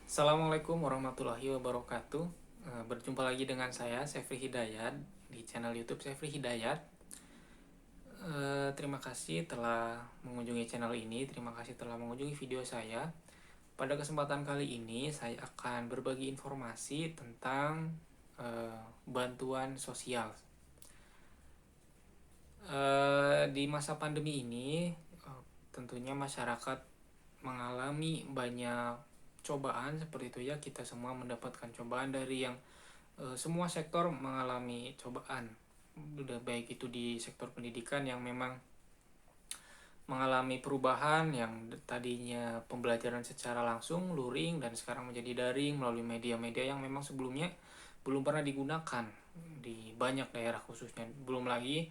Assalamualaikum warahmatullahi wabarakatuh. Berjumpa lagi dengan saya, Sefri Hidayat, di channel YouTube Sefri Hidayat. Terima kasih telah mengunjungi channel ini, terima kasih telah mengunjungi video saya. Pada kesempatan kali ini, saya akan berbagi informasi tentang bantuan sosial. Di masa pandemi ini, tentunya masyarakat mengalami banyak cobaan seperti itu ya. Kita semua mendapatkan cobaan dari yang semua sektor mengalami cobaan. Udah baik itu di sektor pendidikan yang memang mengalami perubahan yang tadinya pembelajaran secara langsung luring dan sekarang menjadi daring melalui media-media yang memang sebelumnya belum pernah digunakan di banyak daerah khususnya. Belum lagi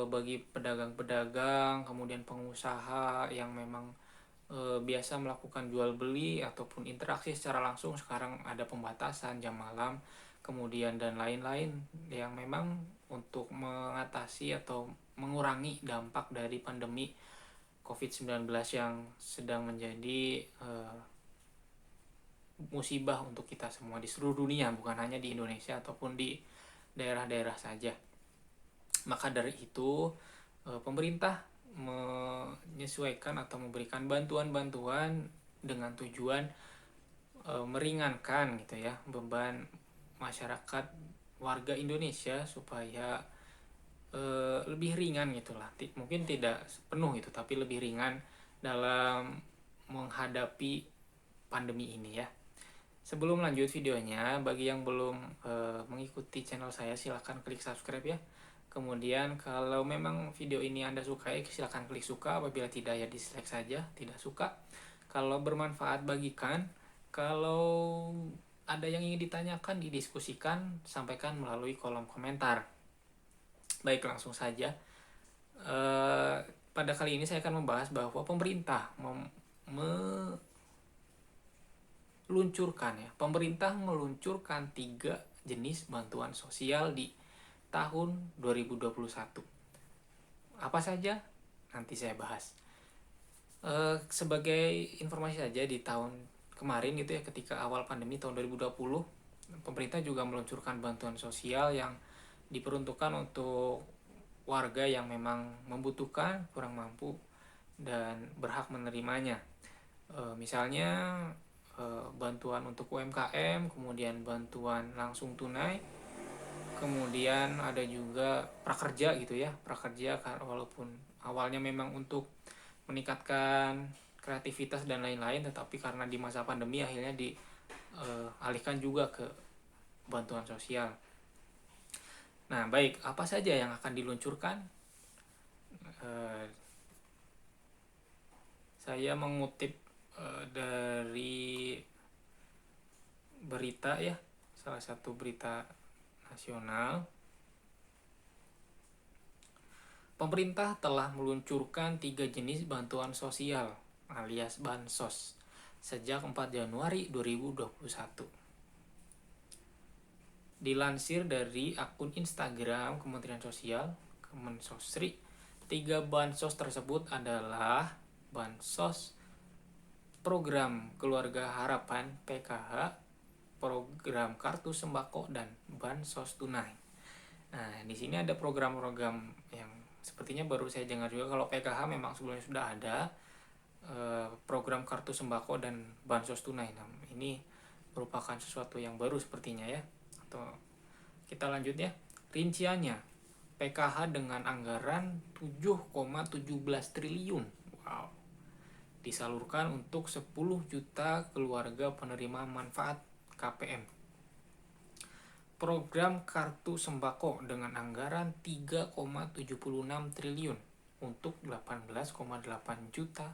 bagi pedagang-pedagang, kemudian pengusaha yang memang biasa melakukan jual beli ataupun interaksi secara langsung, sekarang ada pembatasan jam malam kemudian dan lain-lain yang memang untuk mengatasi atau mengurangi dampak dari pandemi COVID-19 yang sedang menjadi musibah untuk kita semua di seluruh dunia, bukan hanya di Indonesia ataupun di daerah-daerah saja. Maka dari itu pemerintah menyesuaikan atau memberikan bantuan-bantuan dengan tujuan meringankan gitu ya beban masyarakat warga Indonesia supaya lebih ringan gitulah. Mungkin tidak penuh itu, tapi lebih ringan dalam menghadapi pandemi ini ya. Sebelum lanjut videonya, bagi yang belum mengikuti channel saya, silahkan klik subscribe ya. Kemudian kalau memang video ini Anda sukai, silahkan klik suka. Apabila tidak, ya dislike saja, tidak suka. Kalau bermanfaat, bagikan. Kalau ada yang ingin ditanyakan, didiskusikan, sampaikan melalui kolom komentar. Baik, langsung saja. Pada kali ini saya akan membahas bahwa pemerintah meluncurkan 3 jenis bantuan sosial di tahun 2021. Apa saja? Nanti saya bahas. Sebagai informasi saja, di tahun kemarin gitu ya, ketika awal pandemi tahun 2020, pemerintah juga meluncurkan bantuan sosial yang diperuntukkan untuk warga yang memang membutuhkan, kurang mampu, dan berhak menerimanya. Misalnya bantuan untuk UMKM, kemudian bantuan langsung tunai, kemudian ada juga prakerja gitu ya, prakerja walaupun awalnya memang untuk meningkatkan kreativitas dan lain-lain, tetapi karena di masa pandemi akhirnya dialihkan juga ke bantuan sosial. Nah, baik, apa saja yang akan diluncurkan? Saya mengutip dari berita ya, salah satu berita nasional. Pemerintah telah meluncurkan 3 jenis bantuan sosial alias Bansos sejak 4 Januari 2021. Dilansir dari akun Instagram Kementerian Sosial, Kemensosri, 3 bansos tersebut adalah Bansos Program Keluarga Harapan PKH, Program Kartu Sembako, dan Bansos Tunai. Nah, di sini ada program-program yang sepertinya baru saya dengar juga. Kalau PKH memang sebelumnya sudah ada program Kartu Sembako dan Bansos Tunai. Nah, ini merupakan sesuatu yang baru sepertinya ya. Atau kita lanjut ya. Rinciannya, PKH dengan anggaran 7,17 triliun. Wow. Disalurkan untuk 10 juta keluarga penerima manfaat KPM. Program Kartu Sembako dengan anggaran 3,76 triliun untuk 18,8 juta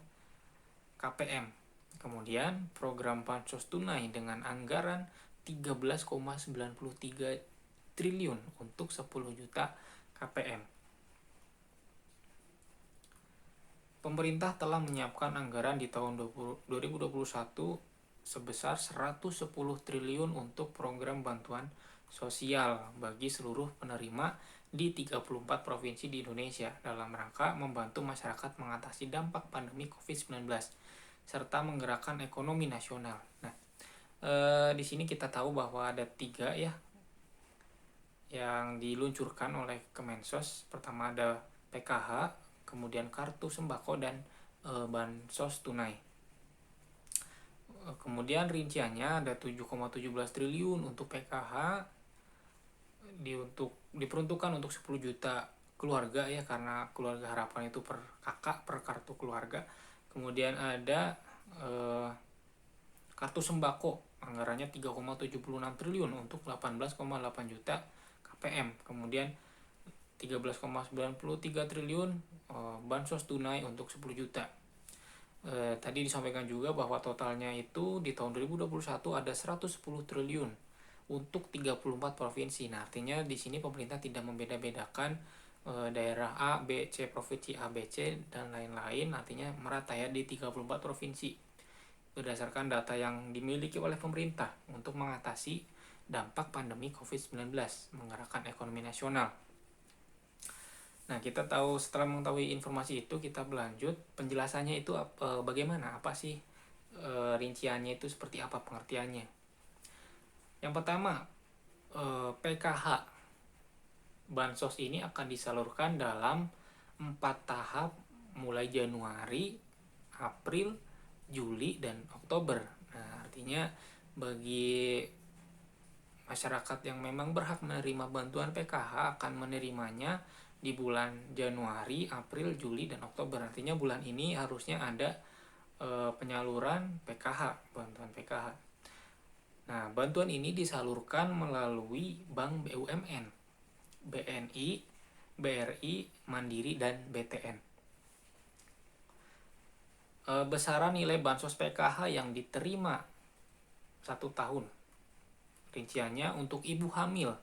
KPM. Kemudian program Bansos Tunai dengan anggaran 13,93 triliun untuk 10 juta KPM. Pemerintah telah menyiapkan anggaran di tahun 2021 sebesar 110 triliun untuk program bantuan sosial bagi seluruh penerima di 34 provinsi di Indonesia dalam rangka membantu masyarakat mengatasi dampak pandemi COVID-19 serta menggerakkan ekonomi nasional. Nah, Di sini kita tahu bahwa ada 3 ya yang diluncurkan oleh Kemensos. Pertama ada PKH, kemudian kartu sembako, dan bansos tunai. Kemudian rinciannya ada 7,17 triliun untuk PKH, diperuntukkan untuk 10 juta keluarga ya, karena keluarga harapan itu per kakak per kartu keluarga. Kemudian ada kartu sembako, anggarannya 3,76 triliun untuk 18,8 juta KPM. Kemudian 13,93 triliun bansos tunai untuk 10 juta. Tadi disampaikan juga bahwa totalnya itu di tahun 2021 ada 110 triliun untuk 34 provinsi. Nah, artinya di sini pemerintah tidak membeda-bedakan daerah A, B, C, provinsi A, B, C, dan lain-lain, artinya merata ya di 34 provinsi. Berdasarkan data yang dimiliki oleh pemerintah untuk mengatasi dampak pandemi COVID-19, menggerakkan ekonomi nasional. Nah, kita tahu setelah mengetahui informasi itu, kita berlanjut penjelasannya itu bagaimana, apa sih rinciannya itu seperti apa pengertiannya. Yang pertama, PKH. Bansos ini akan disalurkan dalam 4 tahap mulai Januari, April, Juli, dan Oktober. Nah, artinya bagi masyarakat yang memang berhak menerima bantuan PKH akan menerimanya di bulan Januari, April, Juli, dan Oktober. Artinya bulan ini harusnya ada penyaluran PKH, bantuan PKH. Nah, bantuan ini disalurkan melalui Bank BUMN, BNI, BRI, Mandiri, dan BTN. Besaran nilai bansos PKH yang diterima 1 tahun. Rinciannya untuk ibu hamil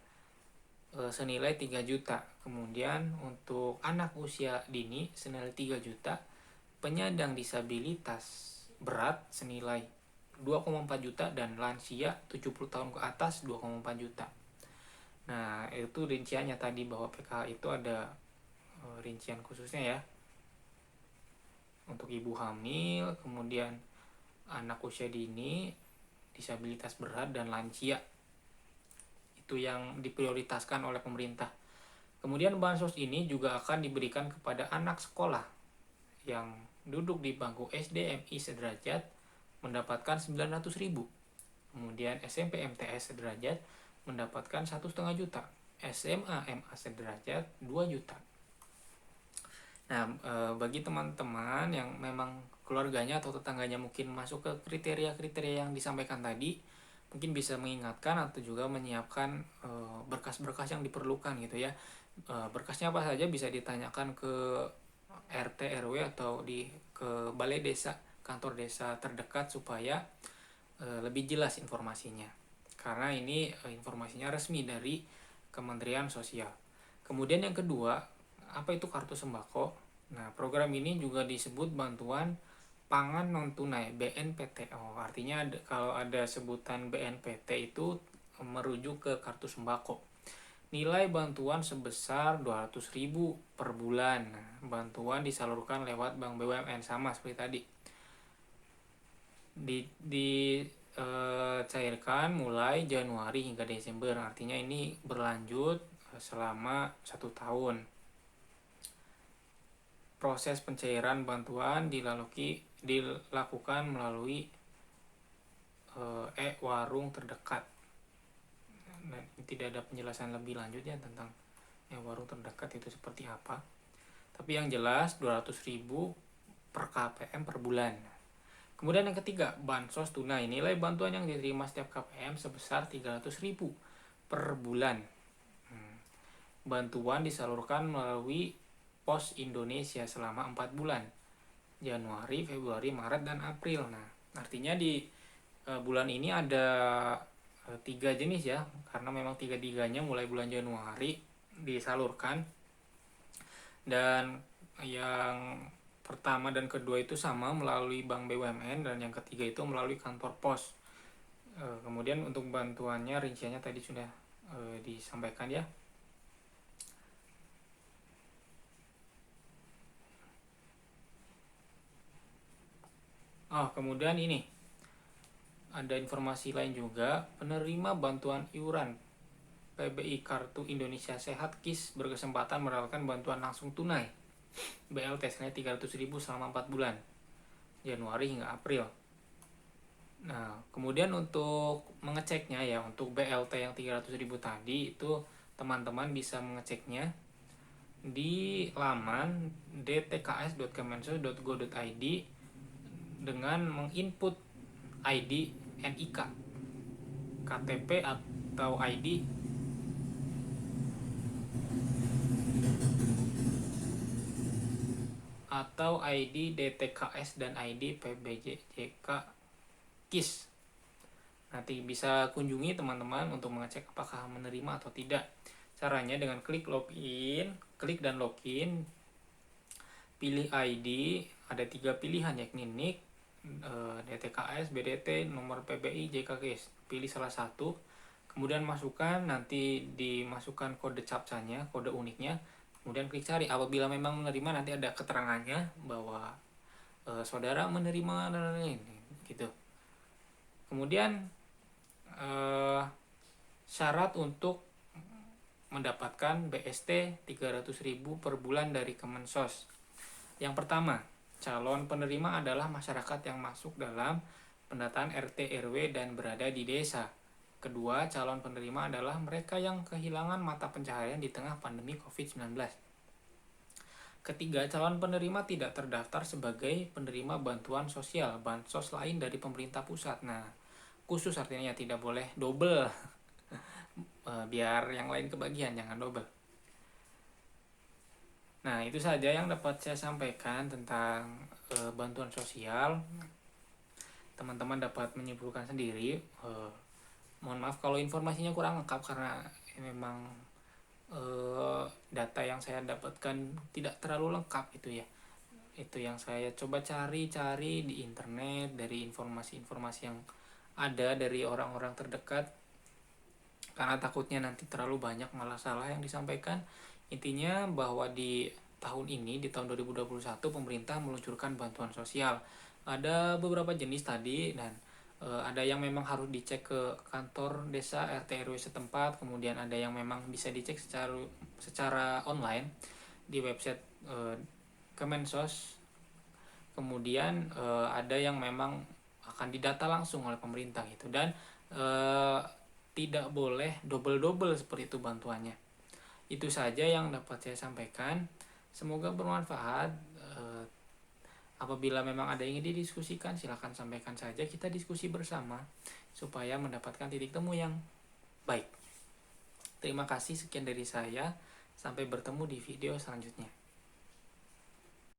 senilai 3 juta. Kemudian untuk anak usia dini senilai 3 juta. Penyandang disabilitas berat senilai 2,4 juta dan lansia 70 tahun ke atas 2,4 juta. Nah, itu rinciannya tadi bahwa PKH itu ada rincian khususnya ya. Untuk ibu hamil, kemudian anak usia dini, disabilitas berat, dan lansia. Itu yang diprioritaskan oleh pemerintah. Kemudian bansos ini juga akan diberikan kepada anak sekolah yang duduk di bangku SD MI sederajat mendapatkan 900.000. Kemudian SMP MTS sederajat mendapatkan 1,5 juta. SMA MA sederajat 2 juta. Nah, bagi teman-teman yang memang keluarganya atau tetangganya mungkin masuk ke kriteria-kriteria yang disampaikan tadi, mungkin bisa mengingatkan atau juga menyiapkan berkas-berkas yang diperlukan gitu ya. Berkasnya apa saja bisa ditanyakan ke RT RW atau ke balai desa, kantor desa terdekat, supaya lebih jelas informasinya, karena ini informasinya resmi dari Kementerian Sosial. Kemudian yang kedua, apa itu kartu sembako? Nah, program ini juga disebut bantuan pangan non tunai, BNPT. Artinya kalau ada sebutan BNPT itu merujuk ke kartu sembako. Nilai bantuan sebesar 200.000 per bulan. Nah, bantuan disalurkan lewat Bank BUMN, sama seperti tadi. Cairkan mulai Januari hingga Desember. Artinya ini berlanjut selama 1 tahun. Proses pencairan bantuan dilakukan melalui warung terdekat. Nah, tidak ada penjelasan lebih lanjut ya tentang warung terdekat itu seperti apa. Tapi yang jelas 200.000 per KPM per bulan. Kemudian yang ketiga, bansos tunai. Nilai bantuan yang diterima setiap KPM sebesar 300.000 per bulan. Bantuan disalurkan melalui Pos Indonesia selama 4 bulan. Januari, Februari, Maret, dan April. Nah, artinya di bulan ini ada 3 jenis ya, karena memang 3-tiganya mulai bulan Januari disalurkan. Dan yang pertama dan kedua itu sama melalui Bank BUMN, dan yang ketiga itu melalui kantor pos. Kemudian untuk bantuannya rinciannya tadi sudah disampaikan ya. Kemudian ini ada informasi lain juga, penerima bantuan iuran PBI Kartu Indonesia Sehat KIS berkesempatan mendapatkan bantuan langsung tunai BLT senilai 300.000 selama 4 bulan, Januari hingga April. Nah, kemudian untuk mengeceknya ya, untuk BLT yang 300.000 tadi itu teman-teman bisa mengeceknya di laman dtks.kemensos.go.id dengan menginput ID NIK, KTP atau ID DTKS dan ID PBJJK KIS. Nanti bisa kunjungi teman-teman untuk mengecek apakah menerima atau tidak. Caranya dengan klik dan login, pilih ID, ada 3 pilihan yakni NIK, DTKS, BDT, nomor PBI, JKKIS. Pilih salah satu, kemudian masukkan, nanti dimasukkan kode captchanya, kode uniknya, kemudian klik cari. Apabila memang menerima, nanti ada keterangannya bahwa saudara menerima gitu. Kemudian syarat untuk mendapatkan BST 300.000 per bulan dari Kemensos. Yang pertama, calon penerima adalah masyarakat yang masuk dalam pendataan RT RW dan berada di desa. Kedua, calon penerima adalah mereka yang kehilangan mata pencaharian di tengah pandemi COVID-19. Ketiga, calon penerima tidak terdaftar sebagai penerima bantuan sosial, bansos lain dari pemerintah pusat. Nah, khusus artinya tidak boleh double. Biar yang lain kebagian, jangan double. Nah, itu saja yang dapat saya sampaikan tentang bantuan sosial. Teman-teman dapat menyimpulkan sendiri. Mohon maaf kalau informasinya kurang lengkap karena memang data yang saya dapatkan tidak terlalu lengkap itu ya. Itu yang saya coba cari di internet, dari informasi-informasi yang ada dari orang-orang terdekat, karena takutnya nanti terlalu banyak malah salah yang disampaikan. Intinya bahwa di tahun ini, di tahun 2021, pemerintah meluncurkan bantuan sosial. Ada beberapa jenis tadi, dan ada yang memang harus dicek ke kantor desa RT RW setempat, kemudian ada yang memang bisa dicek secara online di website Kemensos. Kemudian ada yang memang akan didata langsung oleh pemerintah gitu, dan tidak boleh double-double seperti itu bantuannya. Itu saja yang dapat saya sampaikan. Semoga bermanfaat. Apabila memang ada yang ingin didiskusikan, silakan sampaikan saja, kita diskusi bersama supaya mendapatkan titik temu yang baik. Terima kasih, sekian dari saya. Sampai bertemu di video selanjutnya.